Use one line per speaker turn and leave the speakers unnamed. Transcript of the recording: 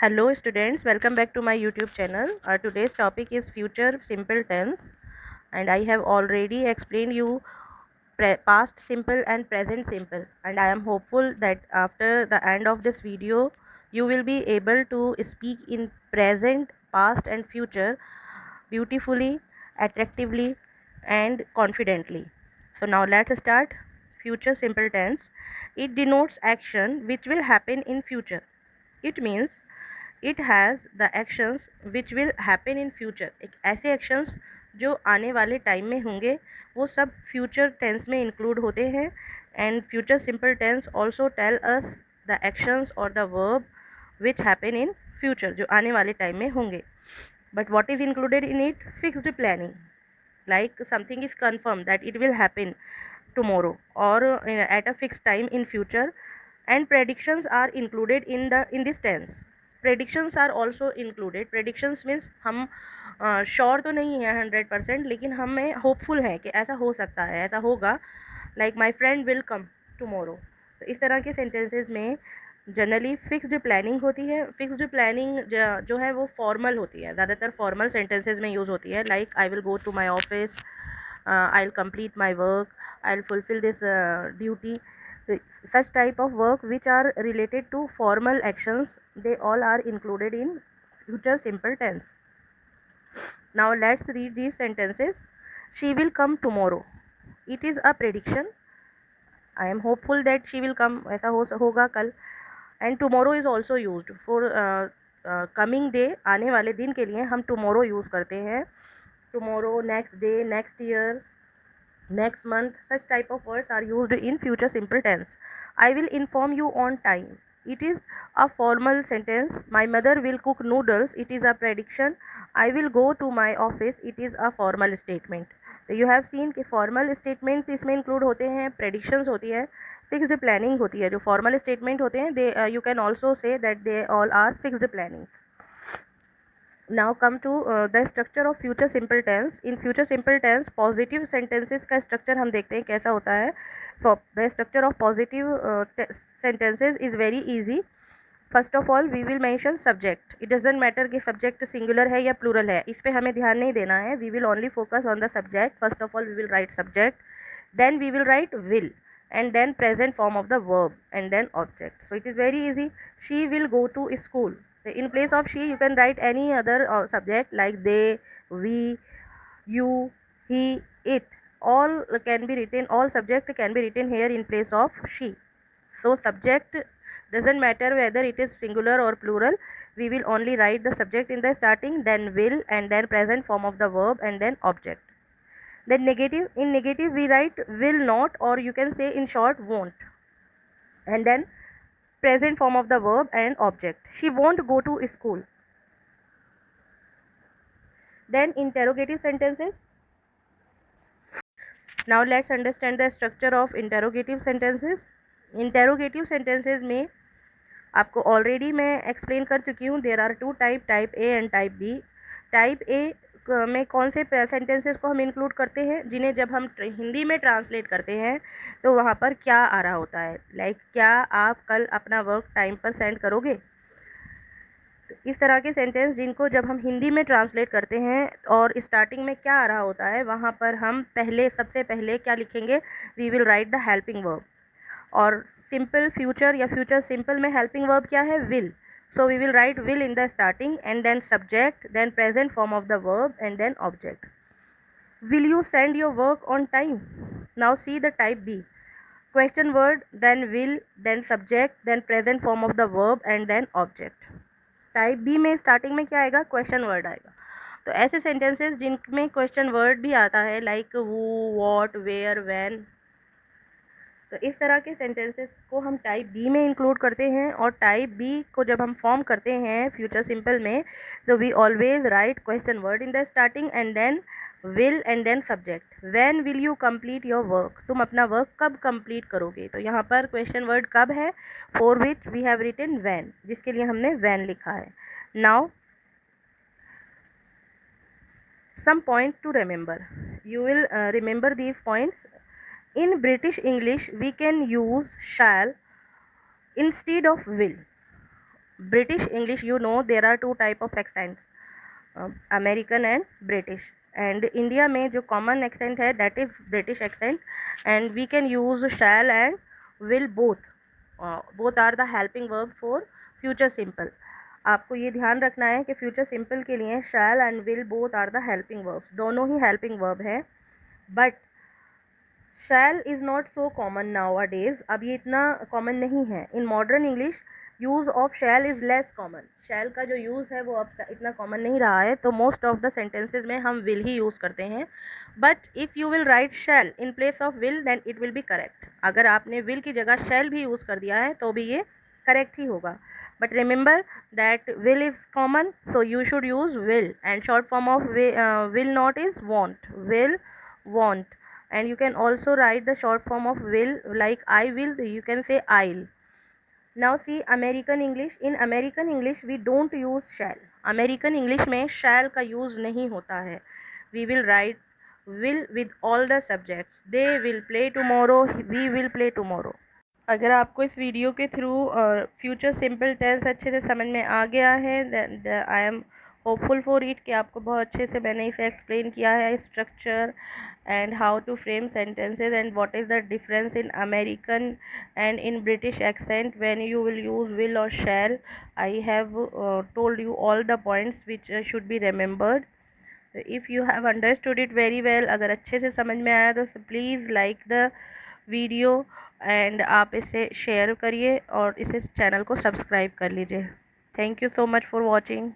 Hello students, welcome back to my YouTube channel. Today's topic is future simple tense, and I have already explained you past simple and present simple, and I am hopeful that after the end of this video you will be able to speak in present, past and future beautifully, attractively and confidently. So now let's start. Future simple tense. It denotes action which will happen in future. It means it has the actions which will happen in future. एक ऐसे actions जो आने वाले time में होंगे वो सब future tense में इंक्लूड होते हैं। And future simple tense also tell us the actions और the verb which happen in future जो आने वाले टाइम में होंगे। But what is included in it? Fixed planning, like something is confirmed that it will happen tomorrow or at a fixed time in future. And predictions are included in this tense. Predictions are also included. Predictions means हम sure तो नहीं है 100%, लेकिन हमें hopeful है कि ऐसा हो सकता है, ऐसा होगा। Like my friend will come tomorrow. तो इस तरह के सेंटेंसेस में जनरली फिक्स्ड प्लानिंग होती है। फिक्स्ड प्लानिंग जो है वो फॉर्मल होती है, ज़्यादातर फॉर्मल सेंटेंसेस में यूज़ होती है। Like I will go to my office, I will complete my work, I will fulfil this duty. Such type of work which are related to formal actions, they all are included in future simple tense. Now let's read these sentences. She will come tomorrow. It is a prediction. I am hopeful that she will come. ऐसा होगा कल. And tomorrow is also used for coming day. आने वाले दिन के लिए हम tomorrow use करते हैं. Tomorrow, next day, next year, next month. Such type of words are used in future simple tense. I will inform you on time. It is a formal sentence. My mother will cook noodles. It is a prediction. I will go to my office. It is a formal statement. तो you have seen कि formal statement इसमें include होते हैं, predictions होती है, fixed planning होती है। जो फॉर्मल स्टेटमेंट होते हैं they you can also say that they all are fixed plannings. Now come to the structure of future simple tense. In future simple tense positive sentences का structure हम देखते हैं कैसा होता है। The structure of positive sentences is very easy. First of all we will mention subject. It doesn't matter कि subject singular है या प्लूरल है, इस पे हमें ध्यान नहीं देना है। We will only focus on the subject. First of all we will write subject, then we will write will, and then present form of the verb, and then object. So it is very easy. She will go to school. In place of she you can write any other subject like they, we, you, he, it. All can be written, all subject can be written here in place of she. So subject doesn't matter whether it is singular or plural. We will only write the subject in the starting, then will, and then present form of the verb, and then object. Then negative, in negative we write will not, or you can say in short won't, and then present form of the verb and object. She won't go to school. Then interrogative sentences. Now let's understand the structure of interrogative sentences. Interrogative sentences में आपको already मैं explain कर चुकी हूँ। There are two type A and type B. Type A में कौन से sentences को हम इंक्लूड करते हैं, जिन्हें जब हम हिंदी में ट्रांसलेट करते हैं तो वहाँ पर क्या आ रहा होता है। लाइक क्या आप कल अपना वर्क टाइम पर सेंड करोगे। तो इस तरह के सेंटेंस जिनको जब हम हिंदी में ट्रांसलेट करते हैं और स्टार्टिंग में क्या आ रहा होता है, वहाँ पर हम सबसे पहले क्या लिखेंगे? We will write the helping verb. और सिंपल फ्यूचर या फ्यूचर सिंपल में हेल्पिंग वर्ब क्या है? Will. So we will write will in the starting, and then subject, then present form of the verb, and then object. Will you send your work on time? Now see the type B. Question word, then will, then subject, then present form of the verb, and then object. Type B में starting में क्या आएगा? Question word आएगा। तो ऐसे sentences जिनमें question word भी आता है like who, what, where, when, तो इस तरह के सेंटेंसेस को हम टाइप बी में इंक्लूड करते हैं। और टाइप बी को जब हम फॉर्म करते हैं फ्यूचर सिंपल में, तो we always write question word in the starting, and then will, and then subject. When will you complete your work? तुम अपना वर्क कब कंप्लीट करोगे? तो यहाँ पर क्वेश्चन वर्ड कब है, for which we have written when, जिसके लिए हमने व्हेन लिखा है। Now some point to remember. You will remember these points. In British English we can use shall instead of will. British English, you know there are two type of accents, American and British. And India में जो common accent है that is British accent, and we can use shall and will both. Both are the helping verb for future simple. आपको ये ध्यान रखना है कि future simple के लिए shall and will both are the helping verbs, दोनों ही हेल्पिंग वर्ब है. But shall is not so common nowadays, अब ये इतना कॉमन नहीं है. In modern English use of shall is less common. Shall का जो यूज़ है वो अब इतना कॉमन नहीं रहा है, तो मोस्ट ऑफ द सेंटेंसेज में हम विल ही यूज़ करते हैं. But if you will write shall in place of will then it will be correct. अगर आपने विल की जगह शैल भी यूज़ कर दिया है तो भी ये करेक्ट ही होगा. But remember that will is common, so you should use will, and short form of will not is want. Will, want. And you can also write the short form of will like I will, you can say I'll. Now see American English. In American English we don't use shall. American English में shall का use नहीं होता है. We will write will with all the subjects. They will play tomorrow, we will play tomorrow. अगर आपको इस video के through future simple tense अच्छे से समझ में आ गया है, I am hopeful for it कि आपको बहुत अच्छे से मैंने इसे एक्सप्लेन किया है, structure and how to frame sentences and what is the difference in American and in British accent when you will use will और shall. I have told you all the points which should be remembered. If you have understood it very well, अगर अच्छे से समझ में आया तो please like the video and आप इसे शेयर करिए और इसे चैनल को सब्सक्राइब कर लीजिए. Thank you so much for watching.